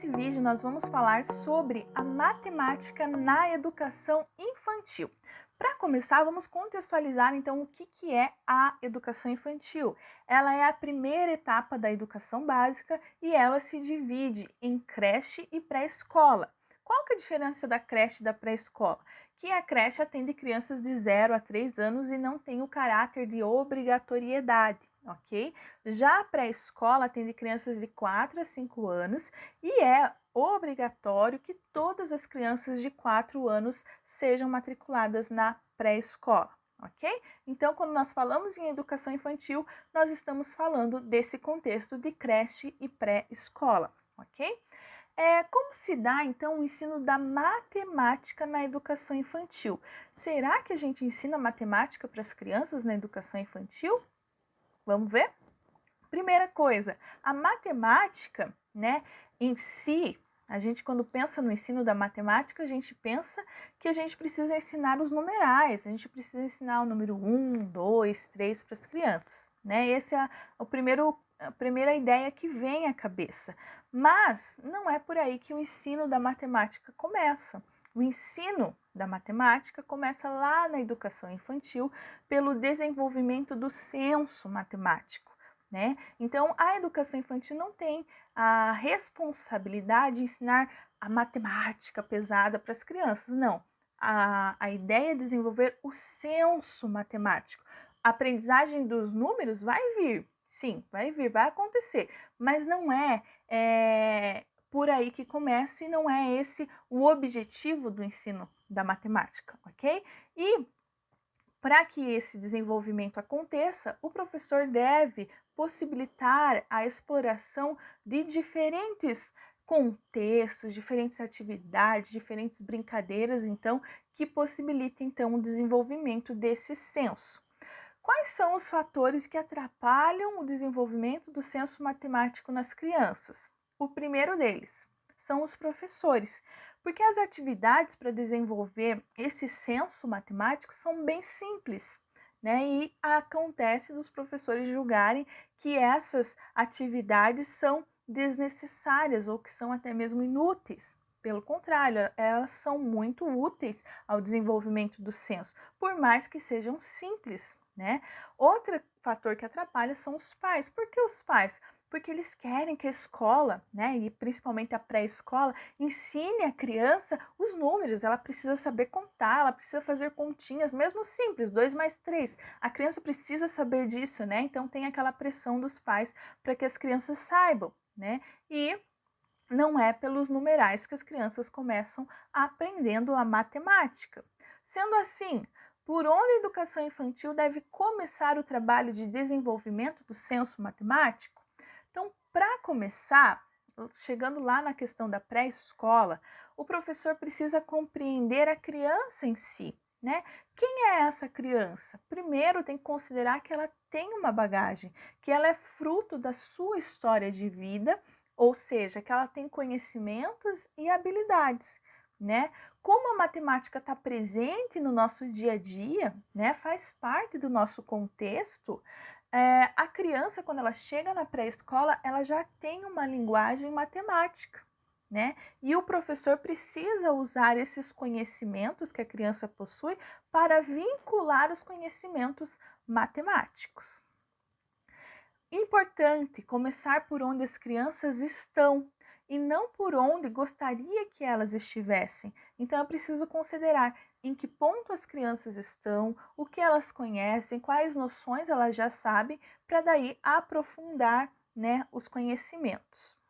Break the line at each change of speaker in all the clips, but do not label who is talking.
nesse vídeo nós vamos falar sobre a matemática na educação infantil. Para começar, vamos contextualizar então o que é a educação infantil. Ela é a primeira etapa da educação básica e ela se divide em creche e pré-escola. Qual que é a diferença da creche e da pré-escola? Que a creche atende crianças de 0 a 3 anos e não tem o caráter de obrigatoriedade, ok? Já a pré-escola atende crianças de 4 a 5 anos e é obrigatório que todas as crianças de 4 anos sejam matriculadas na pré-escola, ok? Então, quando nós falamos em educação infantil, nós estamos falando desse contexto de creche e pré-escola, ok? Como se dá, então, o ensino da matemática na educação infantil? Será que a gente ensina matemática para as crianças na educação infantil? Vamos ver? Primeira coisa, a matemática, né, em si, a gente quando pensa no ensino da matemática, a gente pensa que a gente precisa ensinar os numerais, a gente precisa ensinar o número 1, 2, 3 para as crianças, né? Esse é a primeira ideia que vem à cabeça. Mas não é por aí que o ensino da matemática começa. O ensino da matemática começa lá na educação infantil pelo desenvolvimento do senso matemático, né? Então, a educação infantil não tem a responsabilidade de ensinar a matemática pesada para as crianças, não. A ideia é desenvolver o senso matemático. A aprendizagem dos números vai vir, sim, vai vir, vai acontecer, mas não é por aí que começa e não é esse o objetivo do ensino da matemática, ok? E para que esse desenvolvimento aconteça, o professor deve possibilitar a exploração de diferentes contextos, diferentes atividades, diferentes brincadeiras, então, que possibilitem então o desenvolvimento desse senso. Quais são os fatores que atrapalham o desenvolvimento do senso matemático nas crianças? O primeiro deles são os professores, porque as atividades para desenvolver esse senso matemático são bem simples, né? E acontece dos professores julgarem que essas atividades são desnecessárias ou que são até mesmo inúteis. Pelo contrário, elas são muito úteis ao desenvolvimento do senso, por mais que sejam simples, né? Outro fator que atrapalha são os pais. Por que os pais? Porque eles querem que a escola, né, e principalmente a pré-escola, ensine a criança os números. Ela precisa saber contar, ela precisa fazer continhas, mesmo simples, 2 mais 3. A criança precisa saber disso, né? Então tem aquela pressão dos pais para que as crianças saibam, né? E não é pelos numerais que as crianças começam aprendendo a matemática. Sendo assim, por onde a educação infantil deve começar o trabalho de desenvolvimento do senso matemático? Então, para começar, chegando lá na questão da pré-escola, o professor precisa compreender a criança em si, né? Quem é essa criança? Primeiro, tem que considerar que ela tem uma bagagem, que ela é fruto da sua história de vida, ou seja, que ela tem conhecimentos e habilidades, né? Como a matemática está presente no nosso dia a dia, né? Faz parte do nosso contexto. A criança, quando ela chega na pré-escola, ela já tem uma linguagem matemática, né? E o professor precisa usar esses conhecimentos que a criança possui para vincular os conhecimentos matemáticos. Importante começar por onde as crianças estão e não por onde gostaria que elas estivessem. Então, eu preciso considerar em que ponto as crianças estão, o que elas conhecem, quais noções elas já sabem, para daí aprofundar, né, os conhecimentos.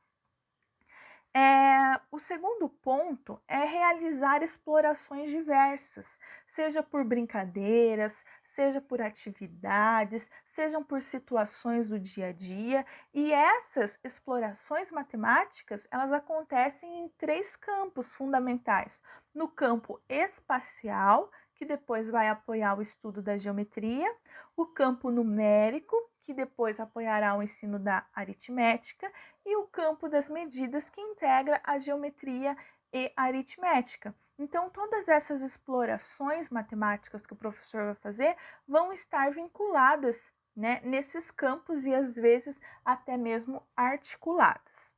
O segundo ponto é realizar explorações diversas, seja por brincadeiras, seja por atividades, sejam por situações do dia a dia. E essas explorações matemáticas, elas acontecem em 3 campos fundamentais. No campo espacial, que depois vai apoiar o estudo da geometria, o campo numérico, que depois apoiará o ensino da aritmética, e o campo das medidas, que integra a geometria e a aritmética. Então, todas essas explorações matemáticas que o professor vai fazer vão estar vinculadas, né, nesses campos e às vezes até mesmo articuladas.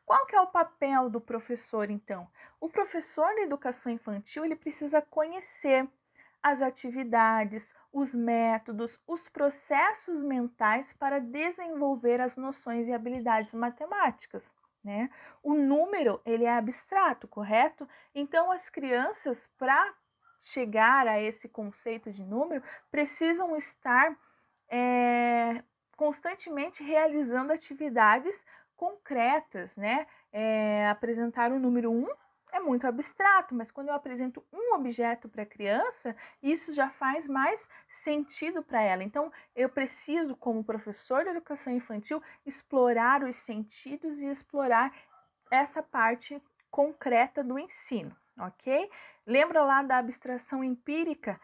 Qual que é o papel do professor, então? O professor da educação infantil, ele precisa conhecer as atividades, os métodos, os processos mentais para desenvolver as noções e habilidades matemáticas, né? O número, ele é abstrato, correto? Então, as crianças, para chegar a esse conceito de número, precisam estar constantemente realizando atividades concretas, né? Apresentar o número 1 é muito abstrato, mas quando eu apresento um objeto para a criança, isso já faz mais sentido para ela. Então, eu preciso, como professor de educação infantil, explorar os sentidos e explorar essa parte concreta do ensino, ok? Lembra lá da abstração empírica?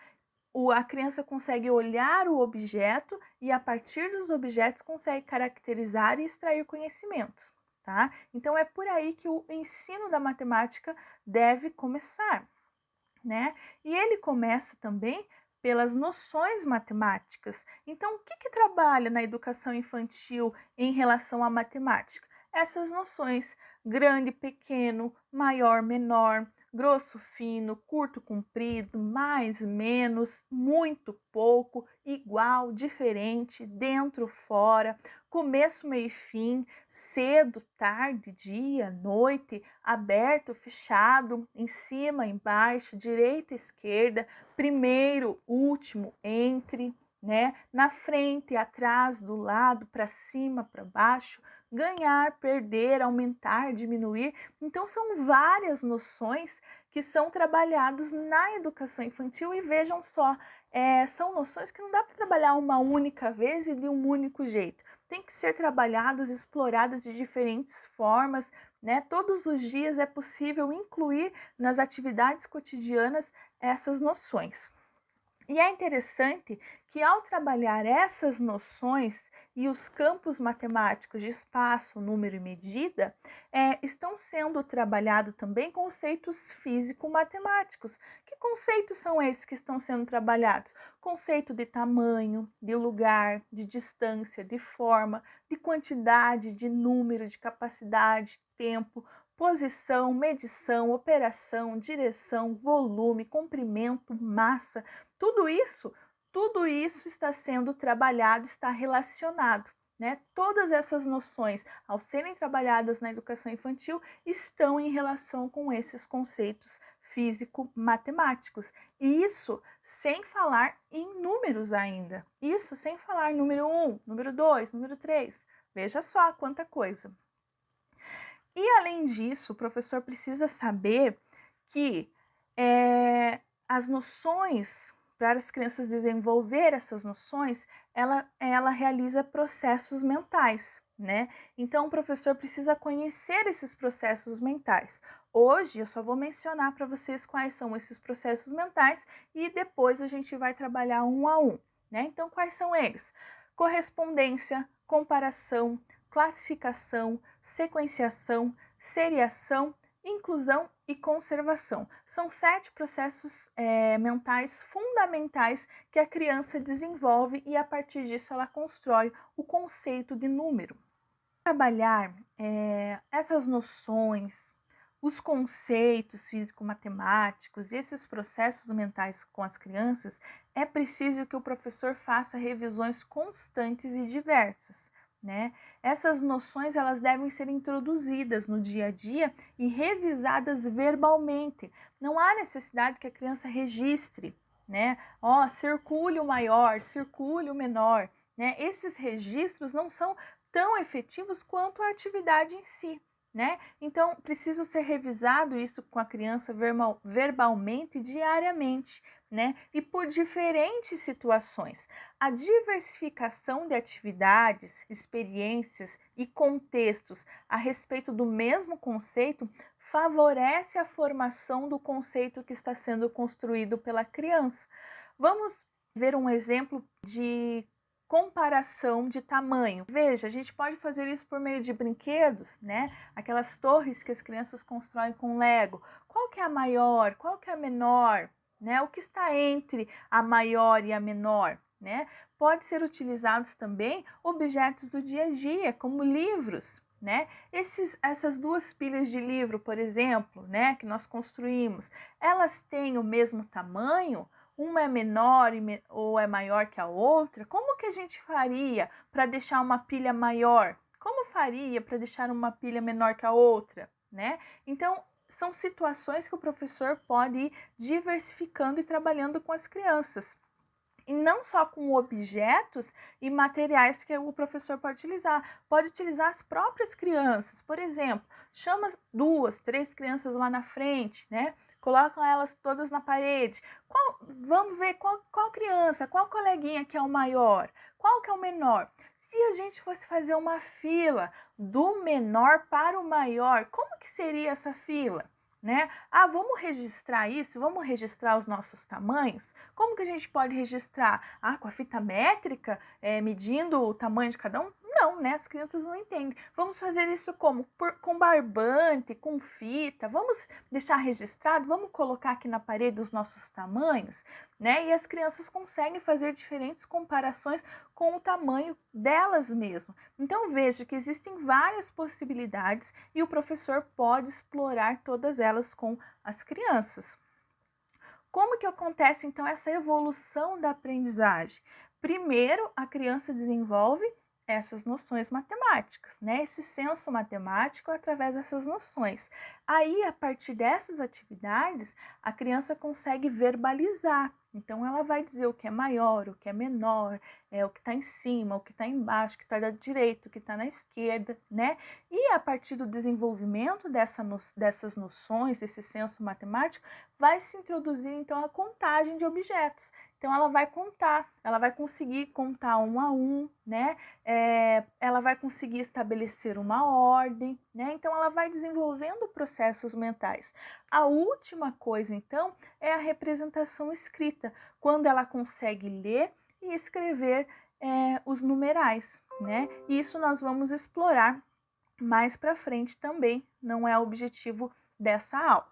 A criança consegue olhar o objeto e, a partir dos objetos, consegue caracterizar e extrair conhecimentos, tá? Então, é por aí que o ensino da matemática deve começar, né? E ele começa também pelas noções matemáticas. Então, o que trabalha na educação infantil em relação à matemática? Essas noções: grande, pequeno, maior, menor, grosso, fino, curto, comprido, mais, menos, muito, pouco, igual, diferente, dentro, fora, começo, meio e fim, cedo, tarde, dia, noite, aberto, fechado, em cima, embaixo, direita, esquerda, primeiro, último, entre, né? Na frente, atrás, do lado, para cima, para baixo, ganhar, perder, aumentar, diminuir. Então, são várias noções que são trabalhadas na educação infantil e vejam só, são noções que não dá para trabalhar uma única vez e de um único jeito. Tem que ser trabalhadas, exploradas de diferentes formas, né? Todos os dias é possível incluir nas atividades cotidianas essas noções. E é interessante que, ao trabalhar essas noções e os campos matemáticos de espaço, número e medida, estão sendo trabalhados também conceitos físico-matemáticos. Que conceitos são esses que estão sendo trabalhados? Conceito de tamanho, de lugar, de distância, de forma, de quantidade, de número, de capacidade, tempo, posição, medição, operação, direção, volume, comprimento, massa. Tudo isso está sendo trabalhado, está relacionado, né? Todas essas noções, ao serem trabalhadas na educação infantil, estão em relação com esses conceitos físico-matemáticos. E isso sem falar em números ainda. Isso sem falar em número 1, número 2, número 3. Veja só quanta coisa. E, além disso, o professor precisa saber que as noções, para as crianças desenvolver essas noções, ela realiza processos mentais, né? Então, o professor precisa conhecer esses processos mentais. Hoje, eu só vou mencionar para vocês quais são esses processos mentais e depois a gente vai trabalhar um a um, né? Então, quais são eles? Correspondência, comparação, classificação, sequenciação, seriação, inclusão e conservação. São 7 processos mentais fundamentais que a criança desenvolve e, a partir disso, ela constrói o conceito de número. Trabalhar essas noções, os conceitos físico-matemáticos e esses processos mentais com as crianças, é preciso que o professor faça revisões constantes e diversas, né? Essas noções, elas devem ser introduzidas no dia a dia e revisadas verbalmente. Não há necessidade que a criança registre, né? Circule o maior, circule o menor, né? Esses registros não são tão efetivos quanto a atividade em si, né? Então, precisa ser revisado isso com a criança verbalmente, diariamente, né? E por diferentes situações. A diversificação de atividades, experiências e contextos a respeito do mesmo conceito favorece a formação do conceito que está sendo construído pela criança. Vamos ver um exemplo de comparação de tamanho. Veja, a gente pode fazer isso por meio de brinquedos, né? Aquelas torres que as crianças constroem com Lego. Qual que é a maior? Qual que é a menor? Né? O que está entre a maior e a menor? Né? Pode ser utilizados também objetos do dia a dia, como livros, né? Essas duas pilhas de livro, por exemplo, né, que nós construímos, elas têm o mesmo tamanho? Uma é menor ou é maior que a outra? Como que a gente faria para deixar uma pilha maior? Como faria para deixar uma pilha menor que a outra, né? Então, são situações que o professor pode ir diversificando e trabalhando com as crianças. E não só com objetos e materiais que o professor pode utilizar as próprias crianças. Por exemplo, chama 2, 3 crianças lá na frente, né? Colocam elas todas na parede. Vamos ver qual criança, qual coleguinha que é o maior, qual que é o menor. Se a gente fosse fazer uma fila do menor para o maior, como que seria essa fila? Né? Ah, vamos registrar isso? Vamos registrar os nossos tamanhos? Como que a gente pode registrar? Ah, com a fita métrica, medindo o tamanho de cada um? Não, né? As crianças não entendem. Vamos fazer isso como? Com barbante, com fita. Vamos deixar registrado? Vamos colocar aqui na parede os nossos tamanhos? Né? E as crianças conseguem fazer diferentes comparações com o tamanho delas mesmas. Então vejo que existem várias possibilidades e o professor pode explorar todas elas com as crianças. Como que acontece então essa evolução da aprendizagem? Primeiro, a criança desenvolve essas noções matemáticas, né? Esse senso matemático através dessas noções. Aí, a partir dessas atividades, a criança consegue verbalizar. Então, ela vai dizer o que é maior, o que é menor, o que está em cima, o que está embaixo, o que está da direita, o que está na esquerda, né? E a partir do desenvolvimento dessas noções, desse senso matemático, vai se introduzir então a contagem de objetos. Então ela vai contar, ela vai conseguir contar um a um, né? Ela vai conseguir estabelecer uma ordem, né? Então ela vai desenvolvendo processos mentais. A última coisa então é a representação escrita, quando ela consegue ler e escrever os numerais, né? Isso nós vamos explorar mais para frente também, não é o objetivo dessa aula.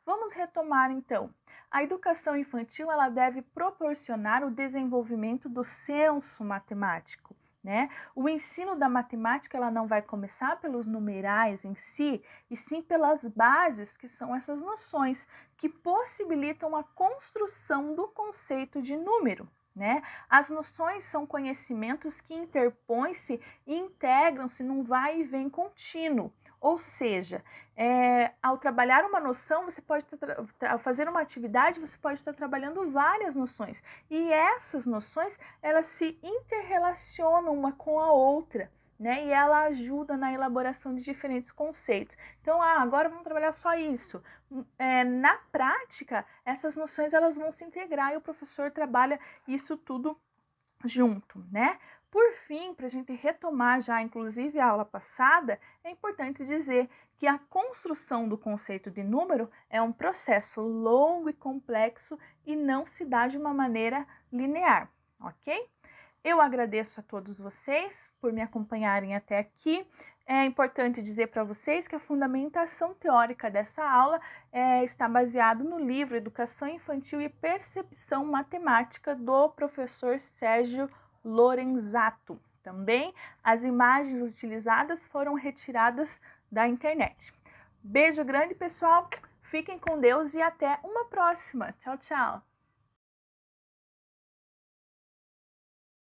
Vamos retomar então. A educação infantil ela deve proporcionar o desenvolvimento do senso matemático, né? O ensino da matemática ela não vai começar pelos numerais em si, e sim pelas bases, que são essas noções que possibilitam a construção do conceito de número. Né? As noções são conhecimentos que interpõem-se e integram-se num vai e vem contínuo. Ou seja, ao trabalhar uma noção, você pode ao fazer uma atividade, você pode estar trabalhando várias noções. E essas noções, elas se interrelacionam uma com a outra, né? E ela ajuda na elaboração de diferentes conceitos. Então, agora vamos trabalhar só isso. Na prática, essas noções elas vão se integrar e o professor trabalha isso tudo junto, né? Por fim, para a gente retomar já, inclusive, a aula passada, é importante dizer que a construção do conceito de número é um processo longo e complexo e não se dá de uma maneira linear, ok? Eu agradeço a todos vocês por me acompanharem até aqui. É importante dizer para vocês que a fundamentação teórica dessa aula está baseado no livro Educação Infantil e Percepção Matemática do professor Sérgio Lorenzato. Também as imagens utilizadas foram retiradas da internet. Beijo grande, pessoal. Fiquem com Deus e até uma próxima. Tchau, tchau.